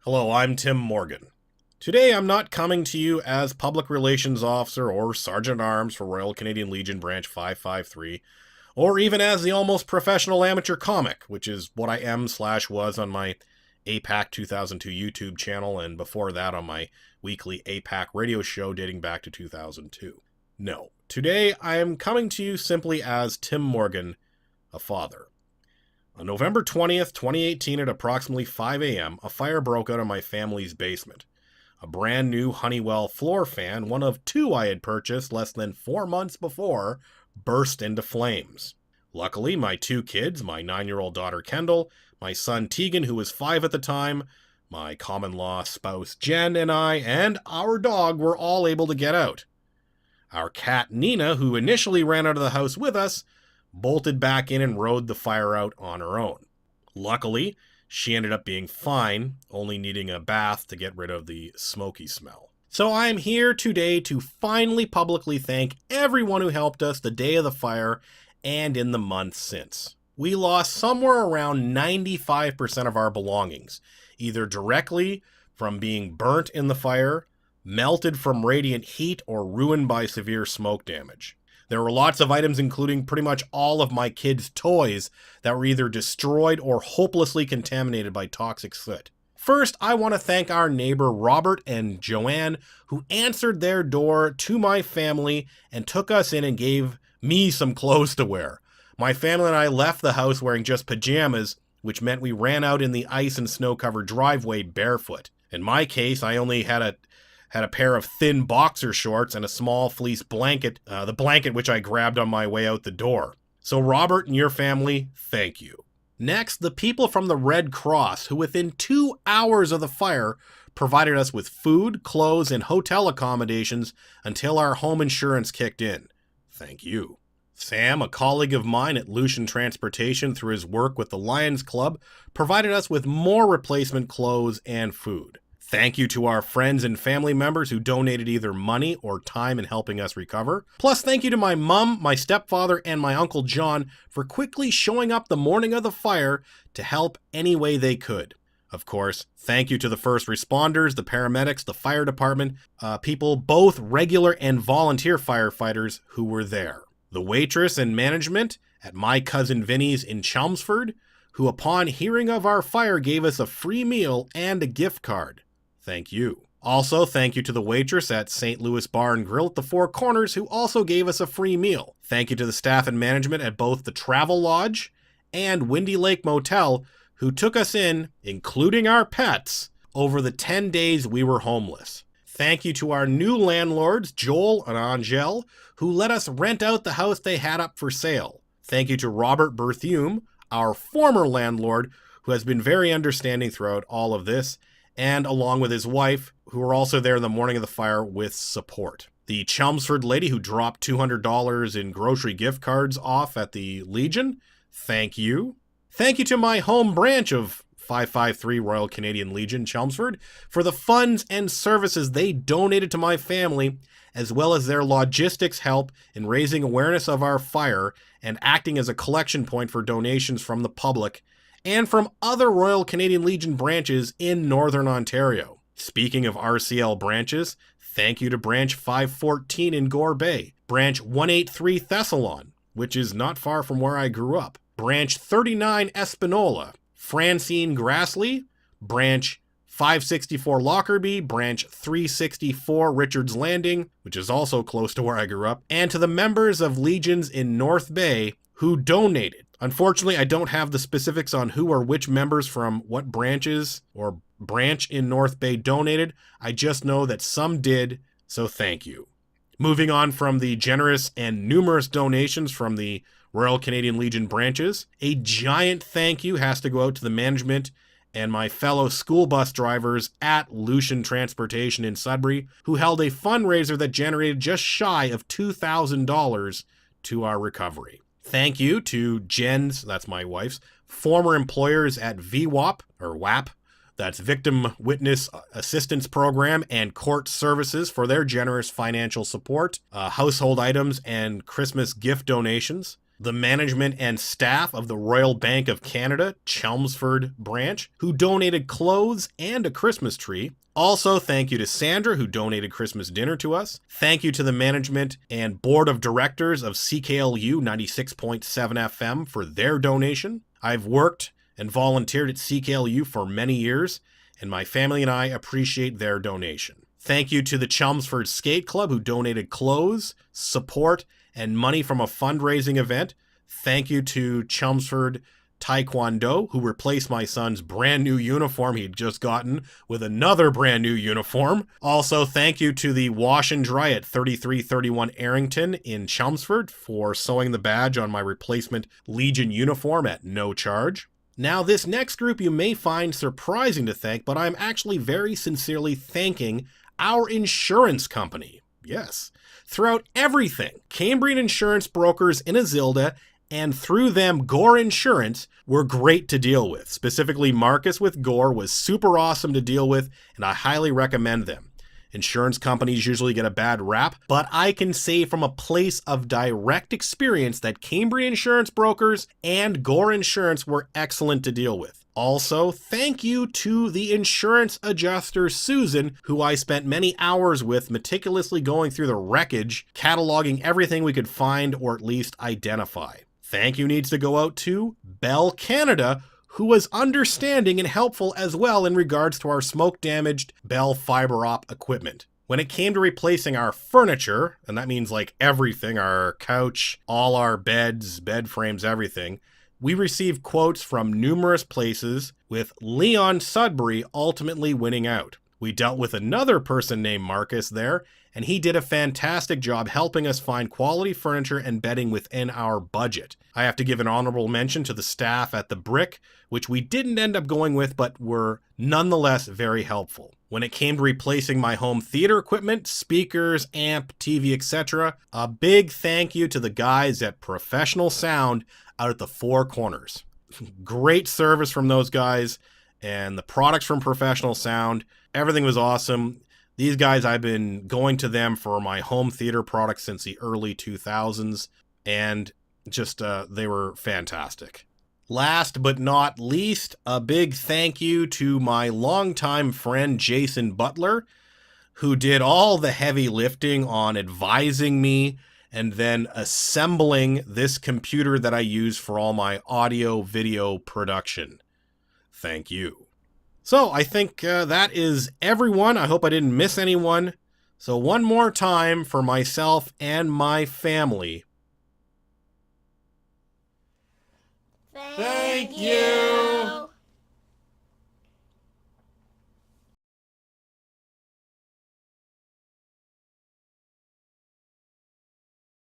Hello, I'm Tim Morgan. Today I'm not coming to you as Public Relations Officer or Sergeant at Arms for Royal Canadian Legion Branch 553, or even as the almost professional amateur comic, which is what I am/was on my A-PAC 2002 YouTube channel, and before that on my weekly A-PAC radio show dating back to 2002. No, today I am coming to you simply as Tim Morgan, a father. On November 20th, 2018 at approximately 5 a.m., a fire broke out in my family's basement. A brand new Honeywell floor fan, one of two I had purchased less than 4 months before, burst into flames. Luckily, my two kids, my 9-year-old daughter Kendall, my son Tegan, who was 5 at the time, my common-law spouse Jen, and I, and our dog were all able to get out. Our cat Nina, who initially ran out of the house with us, bolted back in and rode the fire out on her own. Luckily, she ended up being fine, only needing a bath to get rid of the smoky smell. So I'm here today to finally publicly thank everyone who helped us the day of the fire and in the months since. We lost somewhere around 95% of our belongings, either directly from being burnt in the fire, melted from radiant heat, or ruined by severe smoke damage. There were lots of items, including pretty much all of my kids' toys, that were either destroyed or hopelessly contaminated by toxic soot. First, I want to thank our neighbor Robert and Joanne, who answered their door to my family and took us in and gave me some clothes to wear. My family and I left the house wearing just pajamas, which meant we ran out in the ice and snow-covered driveway barefoot. In my case, I only had a pair of thin boxer shorts and a small fleece blanket, the blanket which I grabbed on my way out the door. So Robert and your family, thank you. Next, the people from the Red Cross, who within 2 hours of the fire provided us with food, clothes, and hotel accommodations until our home insurance kicked in. Thank you. Sam, a colleague of mine at Lucian Transportation through his work with the Lions Club, provided us with more replacement clothes and food. Thank you to our friends and family members who donated either money or time in helping us recover. Plus, thank you to my mom, my stepfather, and my Uncle John for quickly showing up the morning of the fire to help any way they could. Of course, thank you to the first responders, the paramedics, the fire department, people, both regular and volunteer firefighters who were there. The waitress and management at My Cousin Vinny's in Chelmsford, who upon hearing of our fire gave us a free meal and a gift card. Thank you. Also, thank you to the waitress at St. Louis Bar and Grill at the Four Corners, who also gave us a free meal. Thank you to the staff and management at both the Travel Lodge and Windy Lake Motel, who took us in, including our pets, over the 10 days we were homeless. Thank you to our new landlords, Joel and Angel, who let us rent out the house they had up for sale. Thank you to Robert Berthume, our former landlord, who has been very understanding throughout all of this, and along with his wife, who were also there in the morning of the fire with support. The Chelmsford lady who dropped $200 in grocery gift cards off at the Legion, thank you. Thank you to my home branch of 553 Royal Canadian Legion, Chelmsford, for the funds and services they donated to my family, as well as their logistics help in raising awareness of our fire and acting as a collection point for donations from the public and from other Royal Canadian Legion branches in Northern Ontario. Speaking of RCL branches, thank you to Branch 514 in Gore Bay, Branch 183 Thessalon, which is not far from where I grew up, Branch 39 Espanola, Francine Grassley, Branch 564 Lockerbie, Branch 364 Richards Landing, which is also close to where I grew up, and to the members of Legions in North Bay who donated. Unfortunately, I don't have the specifics on who or which members from what branches or branch in North Bay donated. I just know that some did, so thank you. Moving on from the generous and numerous donations from the Royal Canadian Legion branches, a giant thank you has to go out to the management and my fellow school bus drivers at Lucian Transportation in Sudbury, who held a fundraiser that generated just shy of $2,000 to our recovery. Thank you to Jen's, that's my wife's, former employers at VWAP, or WAP, that's Victim Witness Assistance Program, and Court Services for their generous financial support, household items, and Christmas gift donations. the management and staff of the Royal Bank of Canada, Chelmsford branch, who donated clothes and a Christmas tree. Also, thank you to Sandra, who donated Christmas dinner to us. Thank you to the management and board of directors of CKLU 96.7 FM for their donation. I've worked and volunteered at CKLU for many years, and my family and I appreciate their donation. Thank you to the Chelmsford Skate Club, who donated clothes, support, and money from a fundraising event. Thank you to Chelmsford Taekwondo, who replaced my son's brand new uniform he'd just gotten with another brand new uniform. Also, thank you to the Wash and Dry at 3331 Arrington in Chelmsford for sewing the badge on my replacement Legion uniform at no charge. Now, this next group you may find surprising to thank, but I'm actually very sincerely thanking our insurance company. Yes. Throughout everything, Cambrian insurance brokers in Azilda and through them Gore Insurance were great to deal with. Specifically, Marcus with Gore was super awesome to deal with, and I highly recommend them. Insurance companies usually get a bad rap, but I can say from a place of direct experience that Cambrian insurance brokers and Gore Insurance were excellent to deal with. Also, thank you to the insurance adjuster, Susan, who I spent many hours with meticulously going through the wreckage, cataloging everything we could find or at least identify. Thank you needs to go out to Bell Canada, who was understanding and helpful as well in regards to our smoke-damaged Bell fiber op equipment. When it came to replacing our furniture, and that means like everything, our couch, all our beds, bed frames, everything, we received quotes from numerous places, with Leon Sudbury ultimately winning out. We dealt with another person named Marcus there, and he did a fantastic job helping us find quality furniture and bedding within our budget. I have to give an honorable mention to the staff at the Brick, which we didn't end up going with, but were nonetheless very helpful. When it came to replacing my home theater equipment, speakers, amp, TV, etc., a big thank you to the guys at Professional Sound out at the Four Corners. Great service from those guys, and the products from Professional Sound, everything was awesome. These guys, I've been going to them for my home theater products since the early 2000s, and just they were fantastic. Last but not least, a big thank you to my longtime friend Jason Butler, who did all the heavy lifting on advising me and then assembling this computer that I use for all my audio-video production. Thank you. So I think that is everyone. I hope I didn't miss anyone. So one more time for myself and my family. Thank you.